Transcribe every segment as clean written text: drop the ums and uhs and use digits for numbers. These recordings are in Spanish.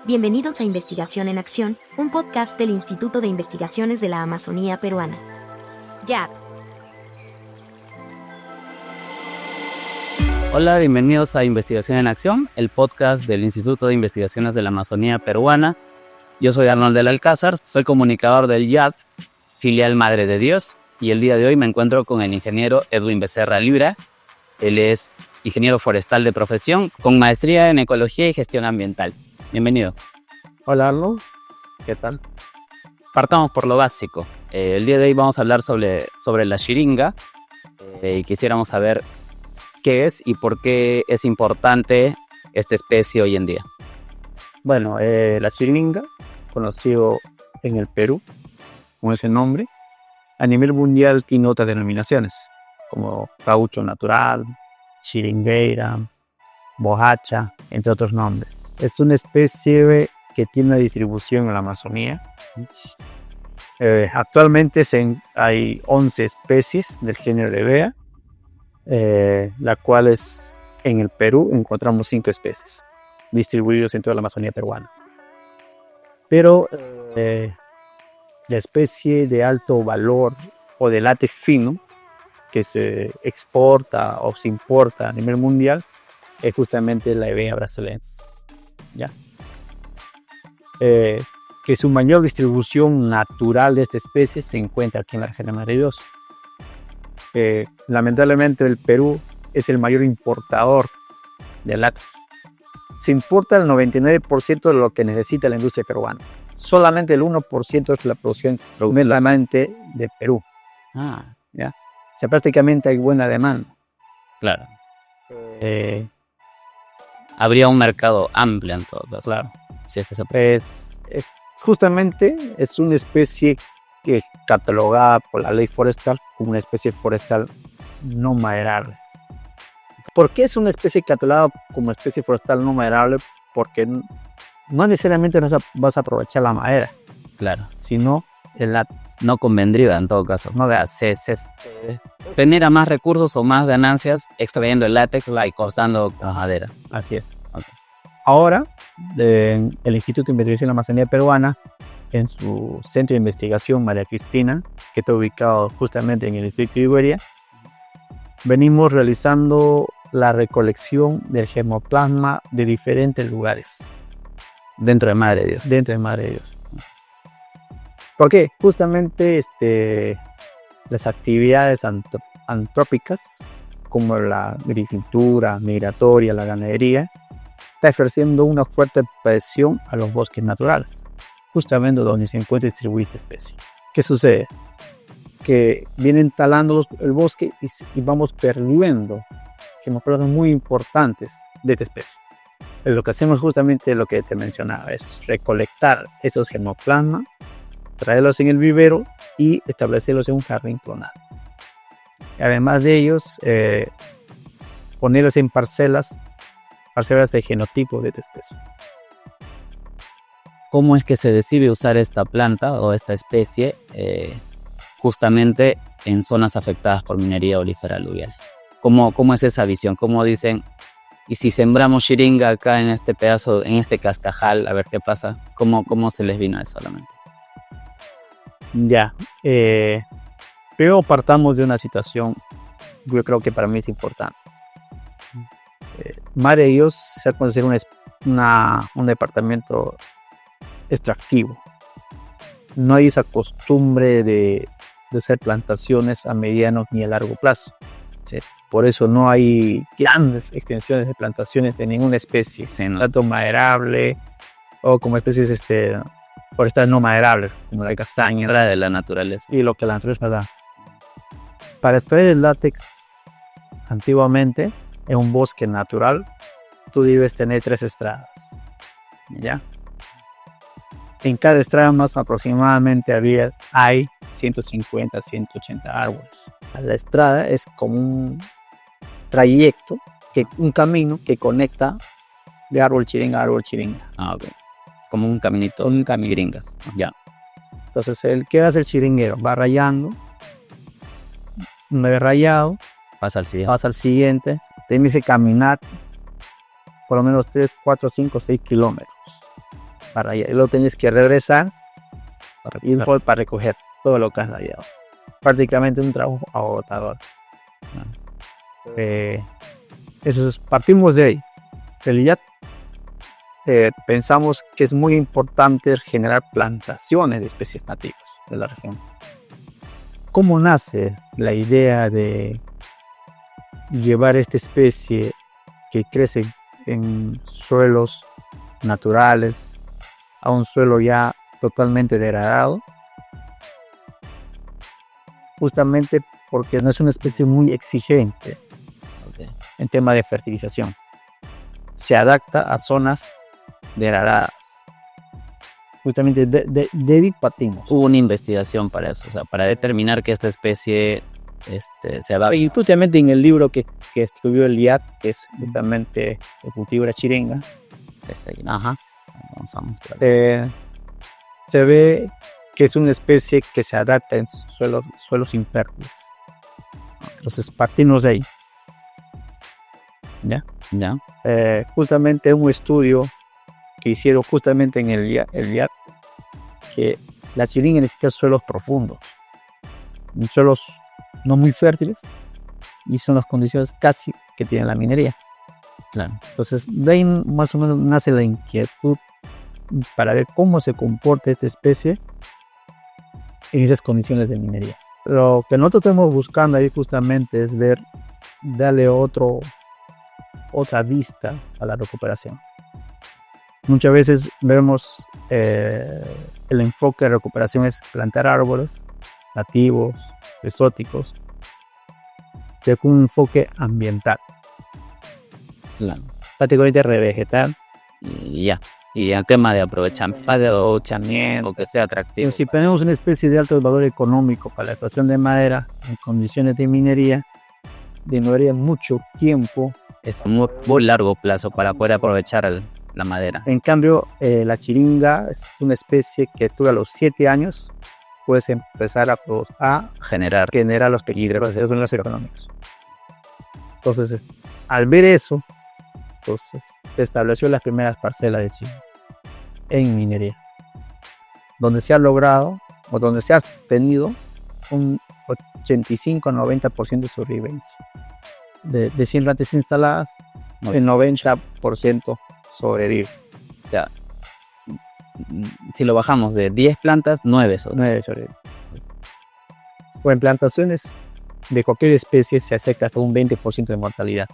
Bienvenidos a Investigación en Acción, un podcast del Instituto de Investigaciones de la Amazonía Peruana. YAP. Hola, bienvenidos a Investigación en Acción, el podcast del Instituto de Investigaciones de la Amazonía Peruana. Yo soy Arnold del Alcázar, soy comunicador del YAP, filial Madre de Dios, y el día de hoy me encuentro con el ingeniero Edwin Becerra Libra. Él es ingeniero forestal de profesión, con maestría en Ecología y Gestión Ambiental. Bienvenido. Hola Arnold, ¿qué tal? Partamos por lo básico. El día de hoy vamos a hablar sobre la chiringa y quisiéramos saber qué es y por qué es importante esta especie hoy en día. Bueno, la chiringa, conocido en el Perú con ese nombre, a nivel mundial tiene otras denominaciones, como caucho natural, chiringueira, bohacha, entre otros nombres. Es una especie que tiene una distribución en la Amazonía. Actualmente hay 11 especies del género Hevea, la cual en el Perú encontramos 5 especies distribuidos en toda la Amazonía peruana. Pero la especie de alto valor o de látex fino que se exporta o se importa a nivel mundial es justamente la Hevea brasilensis, ¿ya? Que su mayor distribución natural de esta especie se encuentra aquí en la región de Madre de Dios. Lamentablemente el Perú es el mayor importador de látex. Se importa el 99% de lo que necesita la industria peruana. Solamente el 1% es la producción meramente de Perú. ¿Ya? O sea, prácticamente hay buena demanda. Claro. Habría un mercado amplio en todo caso. Claro. Si es que se justamente es una especie que es catalogada por la ley forestal como una especie forestal no maderable. ¿Por qué es una especie catalogada como especie forestal no maderable? Porque no necesariamente vas a aprovechar la madera, claro, sino el látex. No convendría en todo caso. No de se genera más recursos o más ganancias extrayendo el látex y cortando la madera. Así es. Okay. Ahora, el Instituto de Investigación de la Amazonía Peruana, en su centro de investigación María Cristina, que está ubicado justamente en el distrito de Iberia, venimos realizando la recolección del germoplasma de diferentes lugares. Dentro de Madre de Dios. Dentro de Madre de Dios. ¿Por qué? Justamente las actividades antrópicas, como la agricultura migratoria, la ganadería, está ejerciendo una fuerte presión a los bosques naturales, justamente donde se encuentra distribuida esta especie. ¿Qué sucede? Que vienen talando el bosque y vamos perdiendo germoplasmas muy importantes de esta especie. Lo que hacemos justamente lo que te mencionaba es recolectar esos germoplasmas, traerlos en el vivero y establecerlos en un jardín clonado. Y además de ellos, ponerlos en parcelas de genotipo de esta especie. ¿Cómo es que se decide usar esta planta o esta especie justamente en zonas afectadas por minería olífera aluvial? ¿Cómo es esa visión? ¿Cómo dicen, y si sembramos chiringa acá en este pedazo, en este cascajal, a ver qué pasa? ¿Cómo se les vino eso a la mente? Ya, pero partamos de una situación que yo creo que para mí es importante. Madre de Dios se considera un departamento extractivo. No hay esa costumbre de hacer plantaciones a mediano ni a largo plazo, ¿sí? Por eso no hay grandes extensiones de plantaciones de ninguna especie, sí, ¿no? Tanto maderable o como especies forestales no maderables, como la castaña. De la naturaleza. Y lo que la naturaleza da. Para extraer el látex, antiguamente, en un bosque natural, tú debes tener 3 estradas, ¿ya? En cada estrada más aproximadamente hay 150, 180 árboles. La estrada es como un trayecto, un camino que conecta de árbol chiringa a árbol chiringa. Ok. Como un caminito, un camiringas. Ya. Entonces, ¿qué hace el chiringuero? Va rayando. Una vez rayado, Pasa al siguiente. pasa al siguiente. Tienes que caminar por lo menos 3, 4, 5, 6 kilómetros. para allá. Y luego tienes que regresar para recoger todo lo que has rayado. Prácticamente un trabajo agotador. Partimos de ahí. En realidad, pensamos que es muy importante generar plantaciones de especies nativas de la región. ¿Cómo nace la idea de llevar esta especie que crece en suelos naturales a un suelo ya totalmente degradado? Justamente porque no es una especie muy exigente en tema de fertilización. Se adapta a zonas degradadas. Justamente de ahí partimos. Hubo una investigación para eso, o sea, para determinar que esta especie se adapta. Y justamente en el libro que escribió el IAT, que es justamente el cultivo de la chiringa, Vamos a mostrar. se ve que es una especie que se adapta en suelos infértiles. Entonces partimos de ahí. ¿Ya? Justamente un estudio que hicieron justamente en el IAT, que la chiringa necesita suelos profundos, suelos no muy fértiles, y son las condiciones casi que tiene la minería. Claro. Entonces de ahí más o menos nace la inquietud para ver cómo se comporta esta especie en esas condiciones de minería. Lo que nosotros estamos buscando ahí justamente es darle otra vista a la recuperación. Muchas veces vemos el enfoque de recuperación es plantar árboles nativos, exóticos, pero con un enfoque ambiental. Claro. Prácticamente revegetar. Y el tema de aprovechamiento, que sea atractivo. Si tenemos una especie de alto valor económico para la extracción de madera en condiciones de minería, demoraría mucho tiempo. Es muy largo plazo para poder aprovechar la madera. En cambio, la chiringa es una especie que tú a los 7 años puedes empezar a generar los peligros de los económicos. Entonces, al ver eso, se estableció las primeras parcelas de chiringa en minería, donde se ha logrado o donde se ha tenido un 85-90% de sobrevivencia. De 100 plantas instaladas, el 90% sobrevive. O sea, si lo bajamos de 10 plantas, 9 sobreviven. O en plantaciones de cualquier especie se acepta hasta un 20% de mortalidad.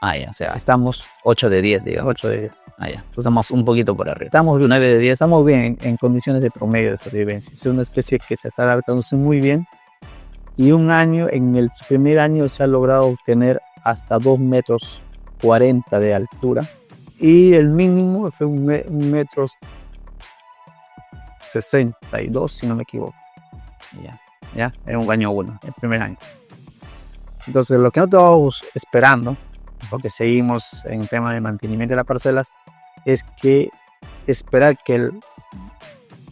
O sea, estamos 8 de 10, digamos. 8 de 10. Entonces estamos un poquito por arriba. Estamos 9 de 10, estamos bien en condiciones de promedio de sobrevivencia. Es una especie que se está adaptándose muy bien. Y en el primer año se ha logrado obtener hasta 2,40 metros de altura. Y el mínimo fue 1,62 metros, si no me equivoco. Ya, en un año 1, el primer año. Entonces, lo que nosotros estamos esperando, porque seguimos en tema de mantenimiento de las parcelas, es que esperar que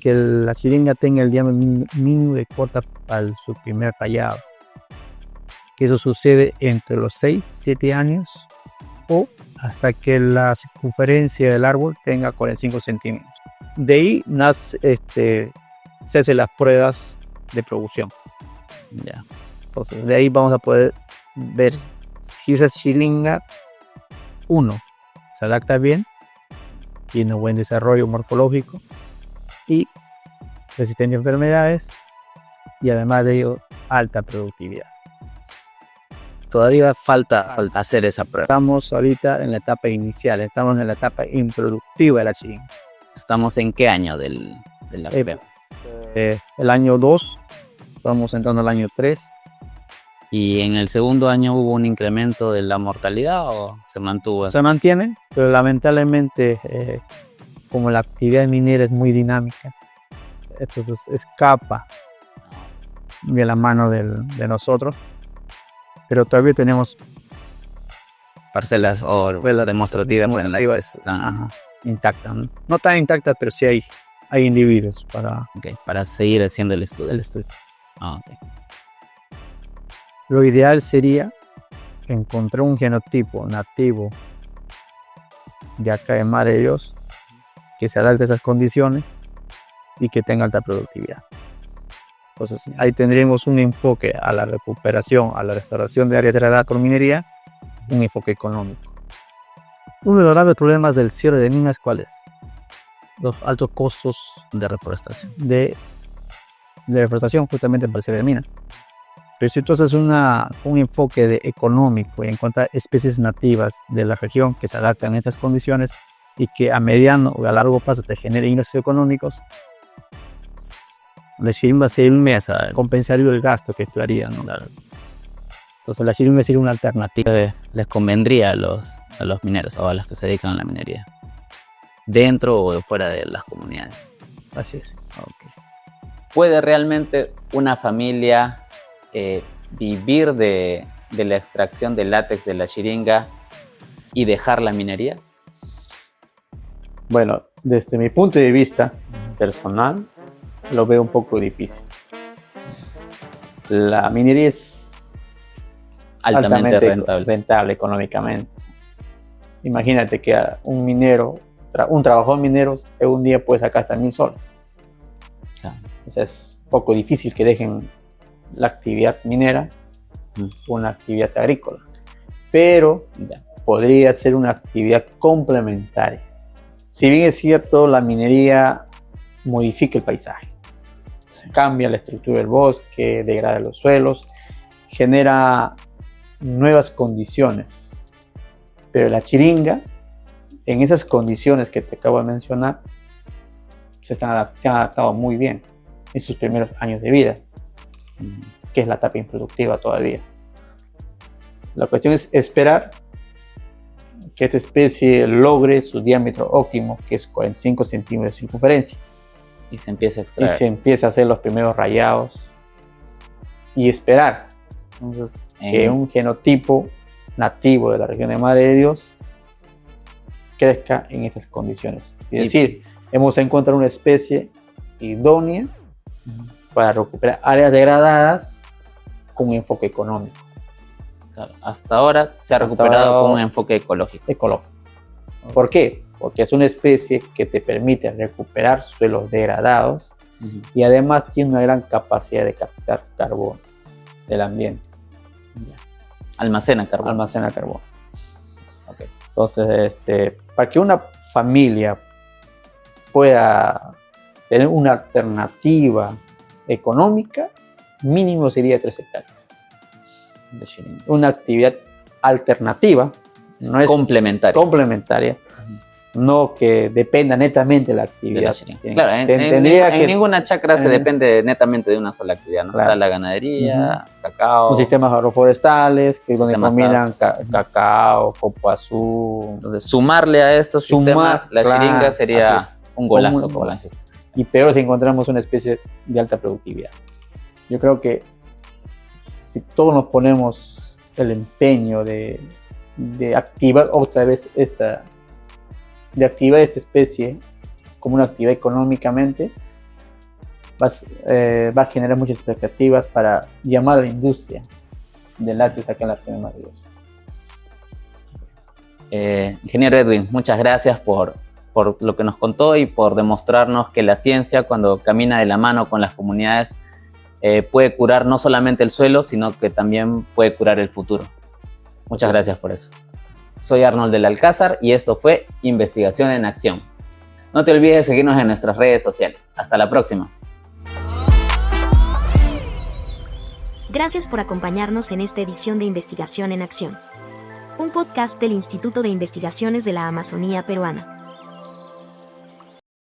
la chiringa tenga el diámetro mínimo de corta para su primer tallado. Que eso sucede entre los 6-7 años o hasta que la circunferencia del árbol tenga 45 centímetros. De ahí se hacen las pruebas de producción. Entonces, de ahí vamos a poder ver si esa chiringa, se adapta bien, tiene un buen desarrollo morfológico y resistente a enfermedades, y además de ello, alta productividad. Todavía falta hacer esa prueba. Estamos ahorita en la etapa inicial, estamos en la etapa improductiva de la chiringa. ¿Estamos en qué año de la prueba? El año 2, estamos entrando al año 3. ¿Y en el segundo año hubo un incremento de la mortalidad o se mantuvo? Se mantiene, pero lamentablemente, como la actividad minera es muy dinámica, entonces escapa de la mano de nosotros, pero todavía tenemos parcelas o demostrativas intactas, no tan intactas, pero sí hay individuos para seguir haciendo el estudio. Lo ideal sería encontrar un genotipo nativo de acá de Madre de Dios que se adapte a esas condiciones y que tenga alta productividad. Entonces ahí tendríamos un enfoque a la recuperación, a la restauración de áreas degradadas con minería, un enfoque económico. Uno de los graves problemas del cierre de minas, ¿cuál es? Los altos costos de reforestación. De reforestación justamente para el cierre de minas. Pero si tú haces un enfoque económico y encontrar especies nativas de la región que se adaptan a estas condiciones y que a mediano o a largo plazo te generen ingresos económicos, la Shirimba compensaría el gasto que tú harías, ¿no? Entonces la Shirimba sería una alternativa. Les convendría a los mineros o a los que se dedican a la minería, dentro o fuera de las comunidades. Así es. Okay. ¿Puede realmente una familia vivir de la extracción de látex de la Shiringa y dejar la minería? Bueno, desde mi punto de vista personal, lo veo un poco difícil. La minería es altamente rentable económicamente. Imagínate que un minero, un trabajador minero, en un día puede sacar hasta 1,000 soles. Claro. O sea, es poco difícil que dejen la actividad minera por una actividad agrícola. Pero podría ser una actividad complementaria. Si bien es cierto, la minería modifica el paisaje, cambia la estructura del bosque, degrada los suelos, genera nuevas condiciones. Pero la Shiringa, en esas condiciones que te acabo de mencionar, se han adaptado muy bien en sus primeros años de vida, que es la etapa improductiva todavía. La cuestión es esperar que esta especie logre su diámetro óptimo, que es 45 centímetros de circunferencia. Y se empieza a extraer. Y se empieza a hacer los primeros rayados. Y esperar, entonces, que un genotipo nativo de la región de Madre de Dios crezca en estas condiciones. Es decir, hemos encontrado una especie idónea para recuperar áreas degradadas con un enfoque económico. Claro, hasta ahora se ha recuperado con un enfoque ecológico. ¿Por qué? Porque es una especie que te permite recuperar suelos degradados y además tiene una gran capacidad de captar carbono del ambiente. Almacena carbono. Almacena carbono. Okay. Entonces, para que una familia pueda tener una alternativa económica, mínimo sería 3 hectáreas. Una actividad alternativa, no es complementaria. No que dependa netamente de la actividad. Claro, en ninguna chacra se depende netamente de una sola actividad, ¿no? Claro. Está la ganadería, cacao. Los sistemas agroforestales, que es donde combinan cacao, copo azul. Entonces, sumarle a estos sistemas, la Shiringa sería un golazo. Y peor si encontramos una especie de alta productividad. Yo creo que si todos nos ponemos el empeño de activar otra vez esta especie como una actividad económicamente, va a generar muchas expectativas para llamar a la industria del látex acá en la región de Madre de Dios. Ingeniero Edwin, muchas gracias por lo que nos contó y por demostrarnos que la ciencia, cuando camina de la mano con las comunidades, puede curar no solamente el suelo, sino que también puede curar el futuro. Muchas gracias por eso. Soy Arnold del Alcázar y esto fue Investigación en Acción. No te olvides de seguirnos en nuestras redes sociales. Hasta la próxima. Gracias por acompañarnos en esta edición de Investigación en Acción, un podcast del Instituto de Investigaciones de la Amazonía Peruana.